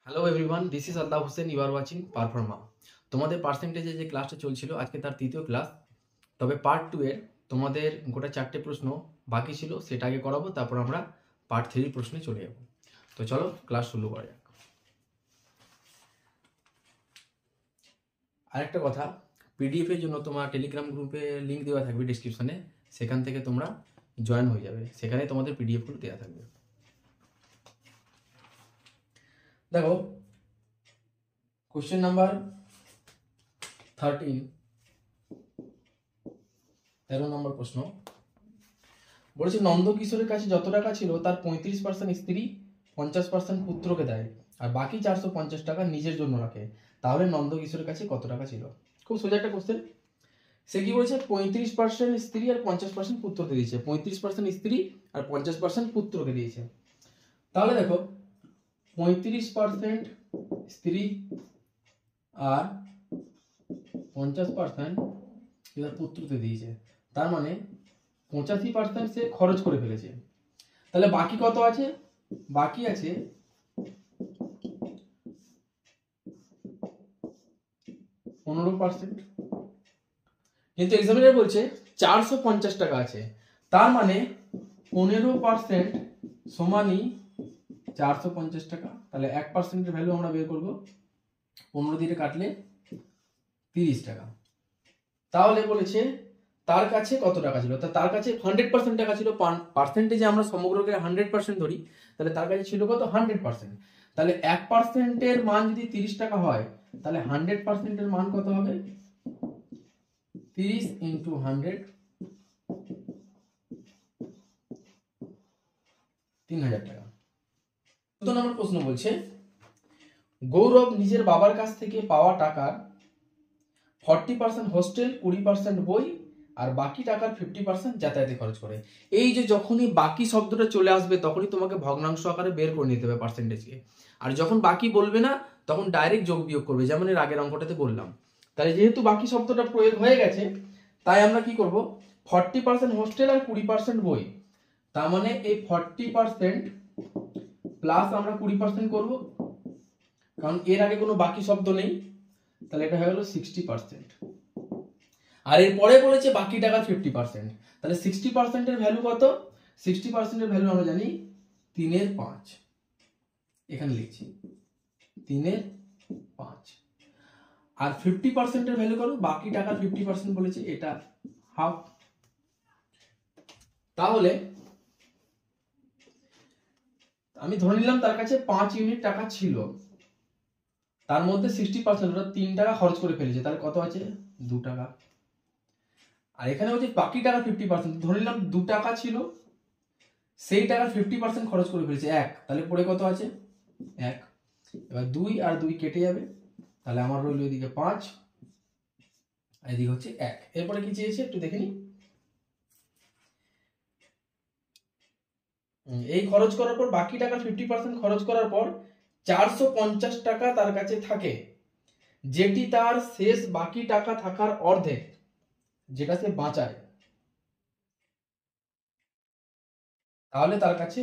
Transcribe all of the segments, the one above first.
Hello everyone, this is Allah Hossain. You are watching Performa. তোমাদের পার্সেন্টেজে যে ক্লাসটা চলছিল আজকে তার তৃতীয় ক্লাস। তবে পার্ট 2 এর তোমাদের গোটা 4টে প্রশ্ন বাকি ছিল, সেটা আগে করাবো, তারপর আমরা পার্ট 3 প্রশ্নে চলে যাব। তো চলো ক্লাস শুরু করা যাক। আরেকটা কথা, পিডিএফ এর জন্য তোমার টেলিগ্রাম গ্রুপে লিঙ্ক দেওয়া থাকবে ডিসক্রিপশনে, সেখান থেকে তোমরা জয়েন হয়ে যাবে, সেখানে তোমাদের পিডিএফগুলো দেওয়া থাকবে। দেখো কোশ্চেন নাম্বার 13 নম্বর প্রশ্ন বলেছে, নন্দকিশোরের কাছে যত টাকা ছিল তার 35% স্ত্রী 50% পুত্রকে দেয় আর বাকি 450 টাকা নিজের জন্য রাখে, তাহলে নন্দকিশোরের কাছে কত টাকা ছিল? খুব সোজা একটা কোশ্চেন। সে কি বলেছে, 35% স্ত্রী আর 50% পুত্রকে দিয়েছে। 35% স্ত্রী আর 50% পুত্রকে দিয়েছে। তাহলে দেখো 35% স্ত্রী আর 50% পুত্রকে দিয়েছে, তার মানে 85% সে খরচ করে ফেলেছে। তাহলে বাকি কত আছে? বাকি আছে 15%। কিন্তু এক্সামিনার বলছে 450 টাকা আছে, তার মানে 15% সমানই 450 টাকা। তাহলে 1%-এর ভ্যালু আমরা বের করব, 15 দিয়ে কাটলে 30 টাকা। তাহলে বলেছে তার কাছে কত টাকা ছিল? তার কাছে 100% টাকা ছিল। পার্সেন্টেজে আমরা সমগ্রকে 100% ধরি, তাহলে তার কাছে ছিল কত? 100%। তাহলে 1%-এর মান যদি 30 টাকা হয়, তাহলে 100%-এর মান কত হবে? 30 × 100, 3000 টাকা। 14 নম্বর প্রশ্ন বলছে, গৌরব নিজের বাবার কাছ থেকে পাওয়া টাকার 40% হোস্টেল, 20% বই আর বাকি টাকার 50% যাতায়াতে খরচ করে। এই যে যখনই বাকি শব্দটা চলে আসবে তখনই তোমাকে ভগ্নাংশ আকারে বের করে নিতে হবে পার্সেন্টেজকে। আর যখন বাকি বলবে না তখন ডাইরেক্ট যোগ বিয়োগ করবে, যেমন এর আগের অঙ্কটাতে বললাম। তাহলে যেহেতু বাকি শব্দটা প্রয়োগ হয়ে গেছে, তাই আমরা কি করব, 40% হোস্টেল আর 20% বই, তার মানে এই 40% প্লাস আমরা 20% করব, কারণ এর আগে কোনো বাকি শব্দ নেই। তাহলে এটা হয়ে গেল 60%। আর এরপরে বলেছে বাকি টাকা 50%। তাহলে 60%-এর ভ্যালু কত? 60%-এর ভ্যালু আমরা জানি 3/5। এখানে লিখছি 3/5। আর 50%-এর ভ্যালু করো, বাকি টাকা 50% বলেছে, এটা হাফ। তাহলে আমি ধরে নিলাম তার কাছে 5 ইউনিট টাকা ছিল, তার মধ্যে 60% অর্থাৎ 3 টাকা খরচ করে ফেলেছে, তাহলে কত আছে? 2 টাকা। আর এখানে হচ্ছে বাকি টাকা 50%, ধরে নিলাম 2 টাকা ছিল, সেই টাকার 50% খরচ করে ফেলেছে 1, তাহলে পড়ে কত আছে? 1। এবার 2 আর 2 কেটে যাবে, তাহলে আমার রইল এদিকে 5 আর এদিকে হচ্ছে 1। এরপরে কি চেয়েছে একটু দেখে নি। এই খরচ করার পর বাকি টাকা 50% খরচ করার পর 450 টাকা তার কাছে থাকে, যেটি তার শেষ বাকি টাকা থাকার অর্ধেক, যেটা সে বাঁচায়। তাহলে তার কাছে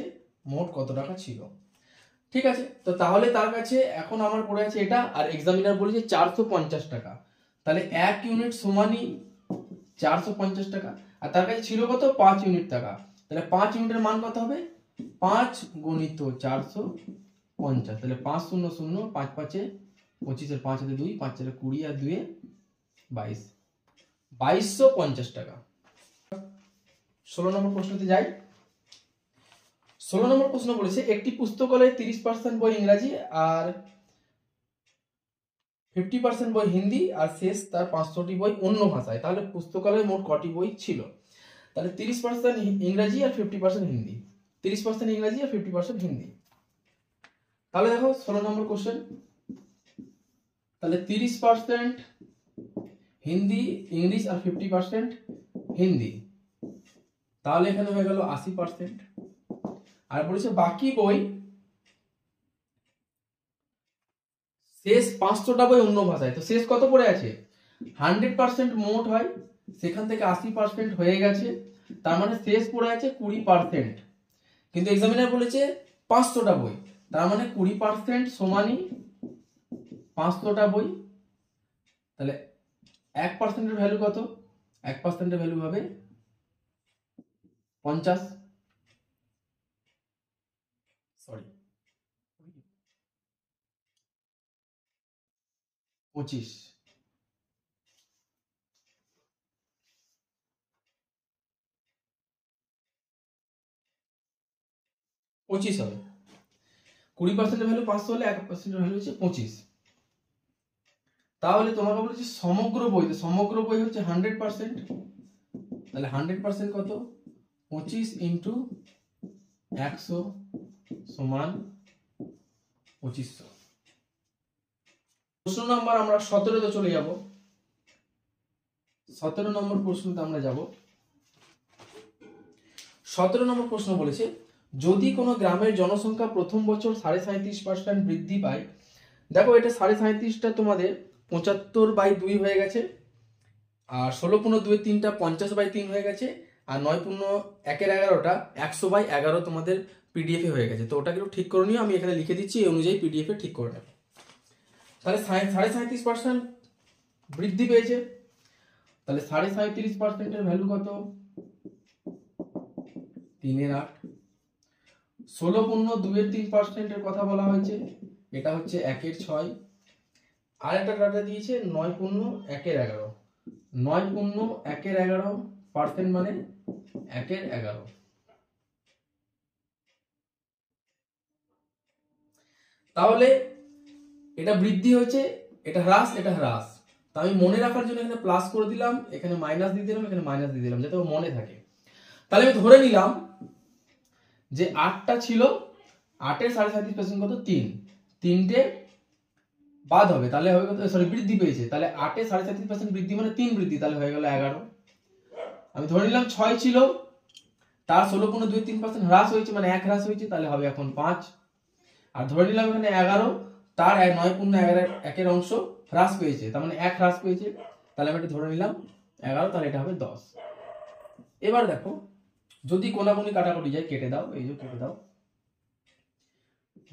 মোট কত টাকা ছিল? ঠিক আছে, তো তাহলে তার কাছে এখন আমার পড়ে আছে এটা, আর এক্সামিনার বলেছে 450 টাকা। তাহলে 1 ইউনিট সমানই 450 টাকা, আর তার কাছে ছিল কত? 5 ইউনিট টাকা। তাহলে 5 ইউনিটের মান কত হবে? 5 × 450। তাহলে 5 0 0, 5 5 25, এর 5 হাতে 2, 5 4 20 আর 2 22, 2250 টাকা। 16 নম্বর প্রশ্নতে যাই। 16 নম্বর প্রশ্ন বলেছে, একটি পুস্তকালয়ে 30% বই ইংরাজি আর 50% বই হিন্দি আর শেষ তার 500টি বই অন্য ভাষায়। তাহলে পুস্তকালয়ে মোট কটি বই ছিল? তাহলে 30% ইংরাজি আর 50% হিন্দি, 30% ইংরাজি আর 50% হিন্দি। তাহলে দেখো 16 নম্বর কোশ্চেন, তাহলে 30% হিন্দি, ইংলিশ আর 50% হিন্দি, তাহলে এখানে হয়ে গেল 80%। আর বলেছে বাকি বই, শেষ 500টা বই অন্য ভাষায়, তো শেষ কত পড়ে আছে? 100% মোট হয়, সেখান থেকে 80% হয়ে গেছে, তার মানে শেষ পড়ে আছে 20%। কিন্তু এক্সামিনার বলেছে 500টা বই, তার মানে 20% সমানই 500টা বই। তাহলে 1%-এর ভ্যালু কত? 1%-এর ভ্যালু হবে 50, সরি 25। পঁচিশ হবে। 20%-এর ভ্যালু 500 হলে 1%-এর ভ্যালু হচ্ছে 25। তাহলে তোমাকে বলেছে সমগ্র বই, তো সমগ্র বই হচ্ছে 100%। তাহলে 100% কত? 25 ইন্টু 100 সমান 2500। প্রশ্ন নাম্বার আমরা 17-তে চলে যাব। 17 নম্বর প্রশ্নতে আমরা যাব। 17 নম্বর প্রশ্ন বলেছে, যদি কোনো গ্রামের জনসংখ্যা প্রথম বছর 37.5% বৃদ্ধি পায়, দেখো এটা 37.5টা তোমাদের 75/2 হয়ে গেছে, আর 16×2 3টা 50/3 হয়ে গেছে, আর 9×1-11টা 100/11 তোমাদের পিডিএফ এ হয়ে গেছে। তো ওটাকে ঠিক করে নিও, আমি এখানে লিখে দিচ্ছি, এই অনুযায়ী পিডিএফ এ ঠিক করে নেবে। তাহলে 37.5% বৃদ্ধি পেয়েছে, তাহলে 37.5%-এর ভ্যালু কত? 3/8। 16×2-3%-এর কথা বলা হয়েছে, এটা হচ্ছে 1/6। আর একটা ডাটা দিয়েছে 9×1-11। 9×1-11% মানে 1/11। তাহলে এটা বৃদ্ধি হয়েছে, এটা হ্রাস, এটা হ্রাস। তা আমি মনে রাখার জন্য এখানে প্লাস করে দিলাম, এখানে মাইনাস দিয়ে দিলাম, এখানে মাইনাস দিয়ে দিলাম, যাতে ও মনে থাকে। তাহলে আমি ধরে নিলাম যে 8টা ছিল, 8-এর 37% কত? 3। 3টে বাদ হবে, তাহলে হবে কত? সরি, বৃদ্ধি পেয়েছে, তাহলে 8-এর 37% বৃদ্ধি মানে 3 বৃদ্ধি, তাহলে হয়ে গেল 11। আমি ধরে নিলাম 6 ছিল, তার 16×2-3% হ্রাস হয়েছে, মানে 1 হ্রাস হয়েছে, তাহলে হবে এখন 5। আর ধরে নিলাম এখানে 11, তার 9×1-1 অংশ হ্রাস পেয়েছে, তার মানে 1 হ্রাস পেয়েছে, তাহলে আমি এটা ধরে নিলাম 11, তাহলে এটা হবে 10। এবার দেখো, যদি কোনাকুনি কাটাকুটি যায়, কেটে দাও, এই যে কেটে দাও।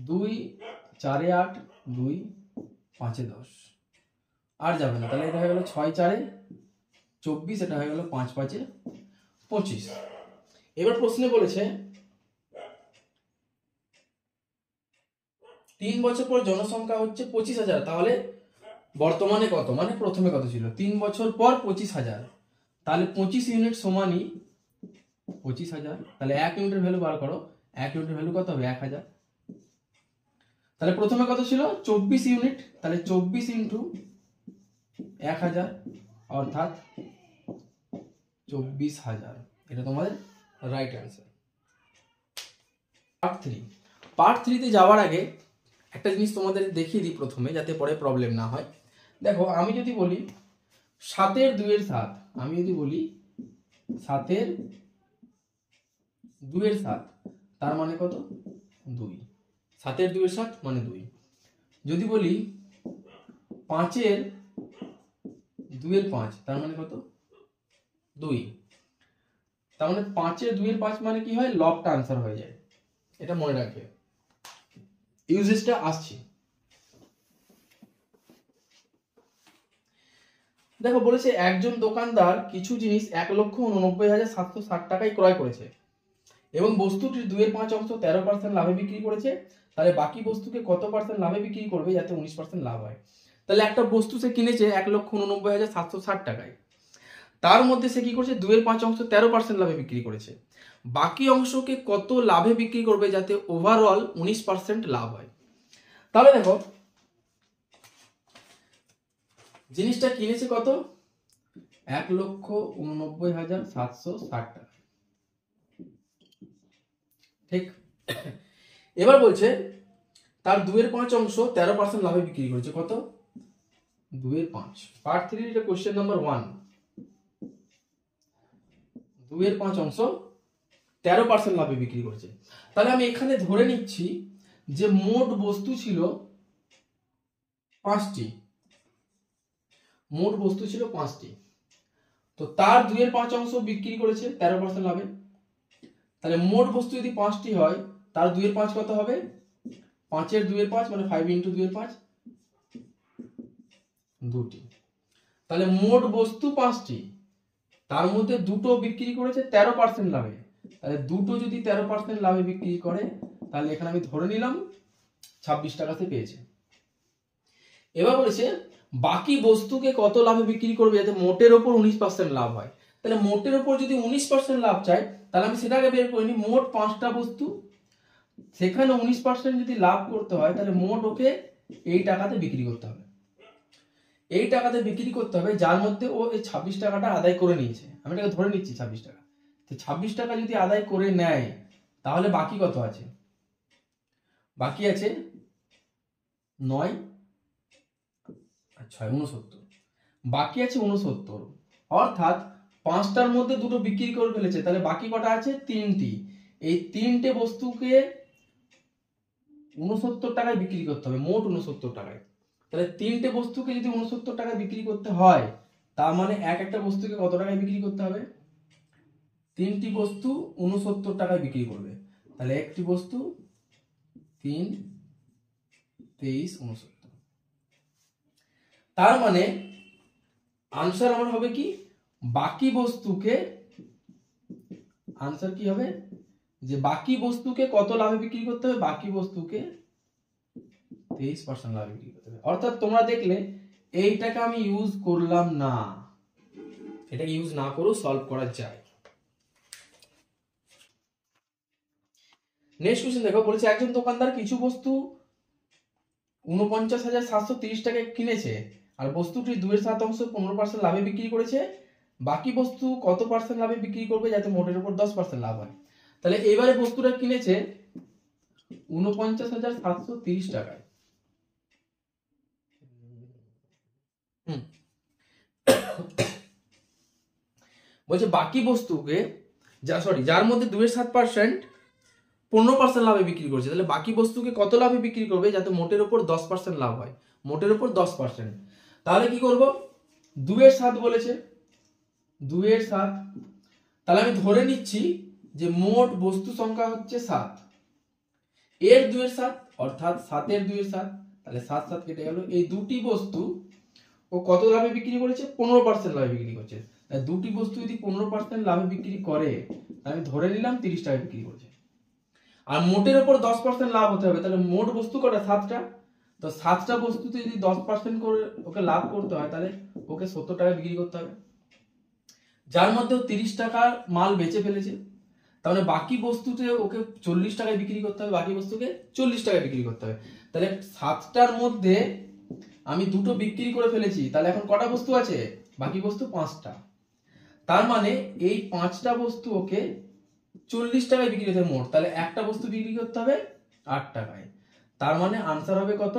2-4-এ 8, 2-5-এ 10, আর যাবে না, তাহলে এটা হয়ে গেল 6-4-এ 24, এটা হয়ে গেল 5-5-এ 25। এবার প্রশ্নে বলেছে 3 বছর পর জনসংখ্যা হচ্ছে 25,000, তাহলে বর্তমানে কত? মানে প্রথমে কত ছিল? 3 বছর পর 25,000, তাহলে 25 ইউনিট সমানই 25,000। তাহলে 1 ইউনিটের ভ্যালু বার করো, 1 ইউনিটের ভ্যালু কত হবে? 1000। তাহলে প্রথমে কত ছিল? 24 ইউনিট, তাহলে 24 ইন্টু 1000 অর্থাৎ 24,000। এটা তোমাদের রাইট অ্যান্সার। পার্ট 3-তে যাওয়ার আগে একটা জিনিস তোমাদের দেখিয়ে দিই প্রথমে, যাতে পরে প্রবলেম না হয়। দেখো, আমি যদি বলি 7-এর 2-এর 7, আমি যদি বলি 7-এর 2-এর 7, তার মানে কত? 2। 7-এর 2-এর 7 মানে 2। যদি বলি 5-এর 2-এর 5, তার মানে কত? 2। তার মানে 5-এর 2-এর 5 মানে কি হয়? লবটা আনসার হয়ে যায়, এটা মনে রাখবে। ইউজেসটা আসছে। দেখো বলেছে, একজন দোকানদার কিছু জিনিস 1,89,760 টাকায় ক্রয় করেছে এবং বস্তুটির 2-এর 5 অংশ 13% লাভে বিক্রি করেছে, তাহলে বাকি বস্তুকে কত পার্সেন্ট লাভে বিক্রি করবে যাতে 19% লাভ হয়? তাহলে একটা বস্তু সে কিনেছে 1,89,760 টাকায়, তার মধ্যে সে কি করছে? 2-এর 5 অংশ 13% লাভে বিক্রি করেছে, বাকি অংশকে কত লাভে বিক্রি করবে যাতে ওভারঅল 19% লাভ হয়? তাহলে দেখো, জিনিসটা কিনেছে কত? 1,89,760 টাকা, ঠিক। এবার বলছে তার 2-এর 5 অংশ 13% লাভে বিক্রি করেছে, কত? 2-এর 5। পার্ট 3 এটা কোশ্চেন নাম্বার 1। 2-এর 5 অংশ 13% লাভে বিক্রি করেছে। তাহলে আমি এখানে ধরে নিচ্ছি যে মোট বস্তু ছিল 5টি, মোট বস্তু ছিল 5টি, তো তার 2-এর 5 অংশ বিক্রি করেছে 13% লাভে। তাহলে মোট বস্তু যদি 5টি হয়, তার 2-এর 5 কত হবে? 5 এর 2 এর 5 মানে 5 ইন্টু 2 এর 5 2টি। তাহলে মোট বস্তু 5টি, তার মধ্যে দুটো বিক্রি করেছে 13% লাভে। তাহলে দুটো যদি 13% লাভে বিক্রি করে তাহলে এখানে আমি ধরে নিলাম 26 টাকাতে পেয়েছে। এবার বলেছে বাকি বস্তুকে কত লাভে বিক্রি করবে যাতে মোটের ওপর 19% লাভ হয়। তাহলে মোটের ওপর যদি 19% লাভ চাই তাহলে আমি সেটাকে বের করে নিই। মোট 5টা বস্তু, সেখানে 19% যদি লাভ করতে হয় তাহলে মোট ওকে এই টাকাতে বিক্রি করতে হবে। এই টাকাতে বিক্রি করতে হবে যার মধ্যে ও এই 26 টাকাটা আদায় করে নিয়েছে। আমি এটাকে ধরে নিচ্ছি 26 টাকা। তো 26 টাকা যদি আদায় করে নেয় তাহলে বাকি কত আছে? বাকি আছে 9 আর 6 69, বাকি আছে 69। অর্থাৎ 5টার মধ্যে দুটো বিক্রি করে ফেলেছে, তাহলে বাকি কটা আছে? 3টি। এই 3টে বস্তুকে 69 টাকায় বিক্রি করতে হবে, মোট 69 টাকায়। তাহলে 3টে বস্তুকে যদি 69 টাকায় বিক্রি করতে হয় তার মানে একটা বস্তুকে কত টাকায় বিক্রি করতে হবে? 3টি বস্তু 69 টাকায় বিক্রি করবে। তাহলে একটি বস্তু 3 23 69। তার মানে আনসার আমার হবে কি? বাকি বস্তুকে, আনসার কি হবে? যে বাকি বস্তুকে কত লাভে বিক্রি করতে হবে? বাকি বস্তুকে 23% লাভে বিক্রি করতে হবে। অর্থাৎ তোমরা দেখলে এইটাকে আমি ইউজ করলাম না, এটা ইউজ না করেও সলভ করা যায়। নেক্সট কোশ্চেন দেখো, বলেছে একজন দোকানদার কিছু বস্তু 49,730 টাকায় কিনেছে আর বস্তুটি 2.7 15% লাভে বিক্রি করেছে। বাকি বস্তু কত পার্সেন্ট লাভে বিক্রি করবে যাতে মোটের উপর 10% লাভ হয়? তাহলে এবারে বস্তুটা কিনেছে 49,730 টাকায়। বলছে বাকি বস্তুকে যার মধ্যে 2.7% 15% লাভে বিক্রি করছে। তাহলে বাকি বস্তুকে কত লাভে বিক্রি করবে যাতে মোটের উপর 10% লাভ হয়? মোটের উপর 10%। তাহলে কি করব? 2.7 বলেছে, 2.7। তাহলে আমি ধরে নিচ্ছি যে মোট বস্তু সংখ্যা হচ্ছে 7, এর 2.7 অর্থাৎ 7 এর 2.7, তাহলে 7 7 কেটে গেল। এই দুটি বস্তু ও কত লাভে বিক্রি করেছে? 15% লাভে বিক্রি করছে। দুটি বস্তু যদি 15% লাভে বিক্রি করে আমি ধরে নিলাম 30 টাকায় বিক্রি করছে। আর মোটের উপর 10% লাভ হতে হবে, তাহলে মোট বস্তু কটা? 7টা। তো 7টা বস্তুতে যদি 10% করে ওকে লাভ করতে হয় তাহলে ওকে 70 টাকায় বিক্রি করতে হবে, যার মধ্যে 30 টাকার মাল বেচে ফেলেছে। তাহলে বাকি বস্তুতে ওকে 40 টাকায় বিক্রি করতে হবে, বাকি বস্তুকে 40 টাকায় বিক্রি করতে হবে। তাহলে 7টার মধ্যে আমি দুটো বিক্রি করে ফেলেছি, তাহলে এখন কটা বস্তু আছে? বাকি বস্তু 5টা। তার মানে এই 5টা বস্তু ওকে 40 টাকায় বিক্রি করতে হবে মোট। তাহলে একটা বস্তু বিক্রি করতে হবে 8 টাকায়। তার মানে আনসার হবে কত?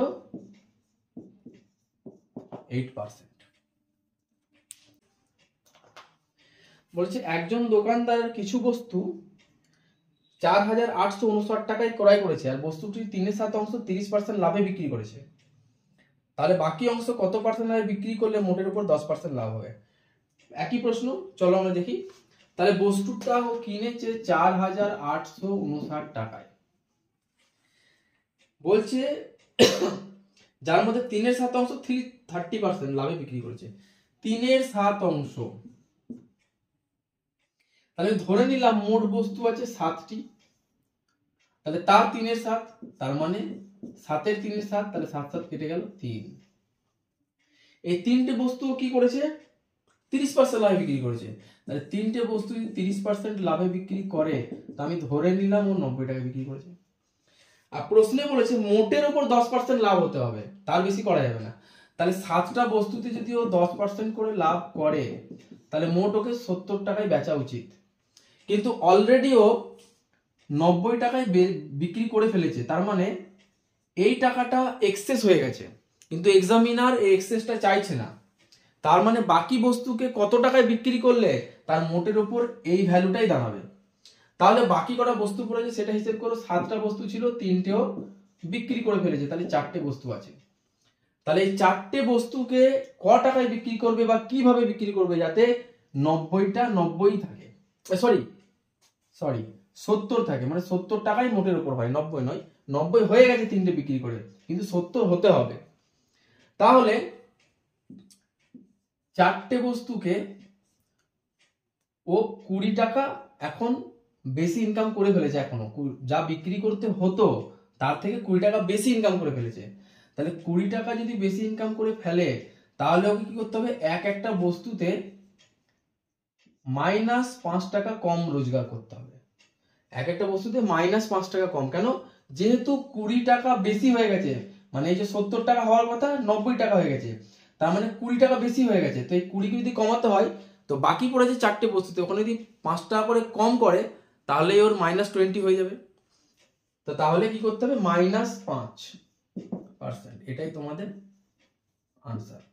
8%। বলছে একজন দোকানদার কিছু বস্তু 4,859 টাকায় ক্রয় করেছে আর বস্তুটি 3/7 30% লাভে বিক্রি করেছে। তাহলে বাকি অংশ কত পার্সেন্ট লাভে বিক্রি করলে মোটের উপর 10% লাভ হবে? একই প্রশ্ন, চলো আমরা দেখি। তাহলে বস্তুটা ও কিনেছে 4,859 টাকায়, বলছে যার মধ্যে 3/7 30% লাভে বিক্রি করেছে। 3/7, তাহলে ধরে নিলাম মোট বস্তু আছে 7টি, তাহলে তার 3/7, তার মানে 7 এর 3/7, তাহলে 7 7 কেটে গেল 3। এই 3টে বস্তু কি করেছে? 30% লাভে বিক্রি করেছে। তাহলে 3টে বস্তু যদি 30% লাভে বিক্রি করে তা আমি ধরে নিলাম ও 90 টাকায় বিক্রি করেছে। আর প্রশ্নে বলেছে মোটের উপর 10% লাভ হতে হবে, তার বেশি করা যাবে না। তাহলে 7টা বস্তুতে যদি ও 10% করে লাভ করে তাহলে মোট ওকে 70 টাকায় বেচা উচিত, কিন্তু অলরেডি ও 90 টাকায় বিক্রি করে ফেলেছে। তার মানে এই টাকাটা এক্সেস হয়ে গেছে, কিন্তু এক্সামিনার এই এক্সেসটা চাইছে না। তার মানে বাকি বস্তুকে কত টাকায় বিক্রি করলে তার মোটের উপর এই ভ্যালুটাই দাঁড়াবে। তাহলে বাকি কটা বস্তু পড়েছে সেটা হিসেব করো। 7টা বস্তু ছিল, 3টেও বিক্রি করে ফেলেছে, তাহলে 4টে বস্তু আছে। তাহলে এই 4টে বস্তুকে ক টাকায় বিক্রি করবে বা কিভাবে বিক্রি করবে যাতে 90টা 90 থাকে, সরি 70 থাকে, মানে 70 টাকাই মোটের উপর হয়, 90 নয়, 90 হয়ে গেছে তিনটে বিক্রি করে, কিন্তু 70 হতে হবে। তাহলে চারটে বস্তুকে ও 20 টাকা এখন বেশি ইনকাম করে ফেলেছে, এখনো যা বিক্রি করতে হতো তার থেকে 20 টাকা বেশি ইনকাম করে ফেলেছে। তাহলে 20 টাকা যদি বেশি ইনকাম করে ফেলে তাহলে ওকে কি করতে হবে, একটা বস্তুতে -5 টাকা কম রোজগার করতে হবে। একটা বস্তুতে -5 টাকা কম। কেন? যেহেতু 20 টাকা বেশি হয়ে গেছে, মানে এই যে 70 টাকা হওয়ার কথা 90 টাকা হয়ে গেছে, তার মানে 20 টাকা বেশি হয়ে গেছে। তো এই 20 কে যদি কমাতে হয়, তো বাকি পড়েছে চারটে বস্তুতে, ওখানে যদি 5 টাকা করে কম করে তাহলে ওর -20 হয়ে যাবে। তো তাহলে কি করতে হবে, -5%। এটাই তোমাদের আনসার।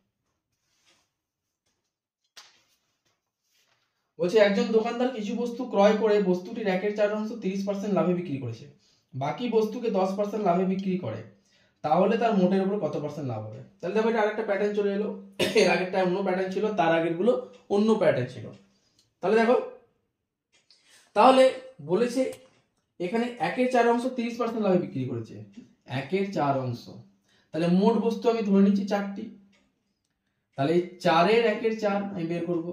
বলছে একজন দোকানদার কিছু বস্তু ক্রয় করে বস্তুটির 1/4 30% লাভে বিক্রি করেছে, বাকি বস্তুকে 10% লাভে বিক্রি করে, তাহলে তার মোটের উপর কত পার্সেন্ট লাভ হবে? তাহলে দেখো এটা আরেকটা প্যাটার্ন চলে এলো। এর আগেরটা অন্য প্যাটার্ন ছিল, তার আগের গুলো অন্য প্যাটার্ন ছিল। তাহলে দেখো, তাহলে বলেছে এখানে 1/4 30% লাভে বিক্রি করেছে, 1/4। তাহলে মোট বস্তু আমি ধরে নিচ্ছি 4টি, তাহলে 4-এর 1/4 আমি বের করব।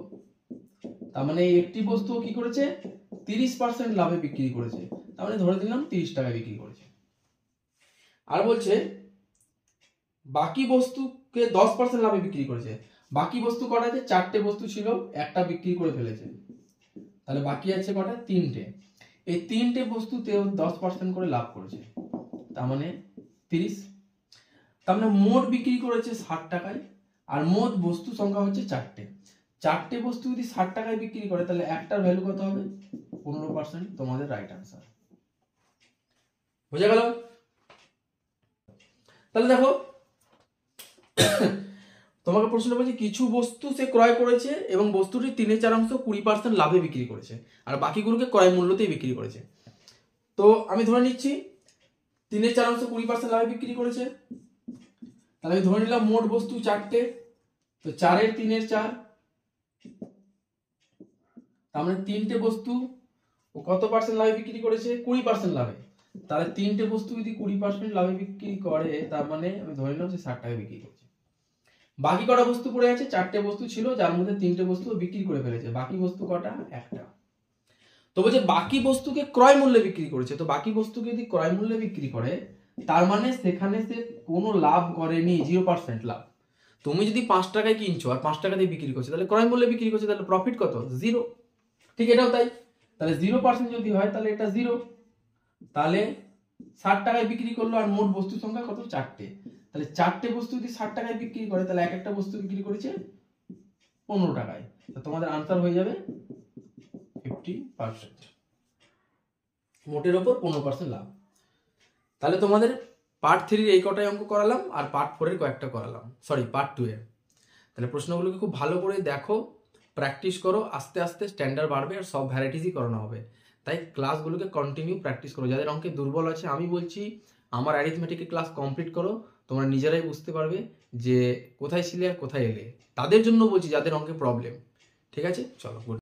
তার মানে একটি বস্তু কি করেছে, 30% লাভে বিক্রি করেছে, তার মানে ধরে দিলাম 30 টাকায় বিক্রি করেছে। আর বলছে বাকি বস্তুকে 10% লাভে বিক্রি করেছে। বাকি বস্তু কটা আছে, 4টে বস্তু ছিল, একটা বিক্রি করে ফেলেছে, তাহলে বাকি আছে কটা, 3টে। এই 3টে বস্তুতেও 10% করে লাভ করেছে, তার মানে 30। তার মানে মোট বিক্রি করেছে 60 টাকায়, আর মোট বস্তু সংখ্যা হচ্ছে 4টে। 4টে বস্তু যদি 60 টাকায় বিক্রি করে তাহলে একটার ভ্যালু কত হবে, 15%। তোমাদের রাইট আনসার। বুঝে গেল? তাহলে দেখো তোমাকে প্রশ্ন বলছে কিছু বস্তু সে ক্রয় করেছে এবং বস্তুটি 3/4 20% লাভে বিক্রি করেছে, আর বাকিগুলোকে ক্রয় মূল্যতেই বিক্রি করেছে। তো আমি ধরে নিচ্ছি 3/4 20% লাভে বিক্রি করেছে, তাহলে আমি ধরে নিলাম মোট বস্তু 4টে, তো 4-এর 3/4, তার মানে 3টে বস্তু ও কত পার্সেন্ট লাভে বিক্রি করেছে, 20% লাভে। তাহলে 3টে বস্তু যদি 20% লাভে বিক্রি করে, তার মানে আমি ধরে নিলাম সে 60 টাকায় বিক্রি করছে। বাকি কটা বস্তু পড়ে আছে, 4টে বস্তু ছিল যার মধ্যে 3টে বস্তু বিক্রি করে ফেলেছে, বাকি বস্তু কটা, একটা। তো বলছে বাকি বস্তুকে ক্রয় মূল্যে বিক্রি করেছে, তো বাকি বস্তুকে যদি ক্রয় মূল্যে বিক্রি করে তার মানে সেখানে সে কোনো লাভ করেনি, 0% লাভ। তুমি যদি 5 টাকায় কিনছো আর 5 টাকা দিয়ে বিক্রি করছো, তাহলে ক্রয় মূল্যে বিক্রি করছো, তাহলে প্রফিট কত, 0। ঠিক এটাও তাই, তাহলে 0% যদি হয় তাহলে এটা 0। তাহলে 60 টাকায় বিক্রি করলো আর মোট বস্তু সংখ্যা কত, 4টে। তাহলে 4টে বস্তু যদি 60 টাকায় বিক্রি করে তাহলে একটা বস্তু বিক্রি করেছে 15 টাকায়। তো তোমাদের আনসার হয়ে যাবে 50%, মোটের ওপর 15% লাভ। তাহলে তোমাদের পার্ট 3 এই কটাই অঙ্ক করালাম, আর পার্ট 4 এর কয়েকটা করালাম, সরি পার্ট 2 এর। তাহলে প্রশ্নগুলোকে খুব ভালো করে দেখো, প্র্যাকটিস করো, আস্তে আস্তে স্ট্যান্ডার্ড বাড়বে আর সব ভ্যারাইটিসই করানো হবে। তাই ক্লাসগুলোকে কন্টিনিউ প্র্যাকটিস করো। যাদের অঙ্কে দুর্বল আছে আমি বলছি আমার অ্যারিথমেটিকের ক্লাস কমপ্লিট করো, তোমরা নিজেরাই বুঝতে পারবে যে কোথায় ছিলে আর কোথায় এলে। তাদের জন্য বলছি যাদের অঙ্কে প্রবলেম। ঠিক আছে, চলো।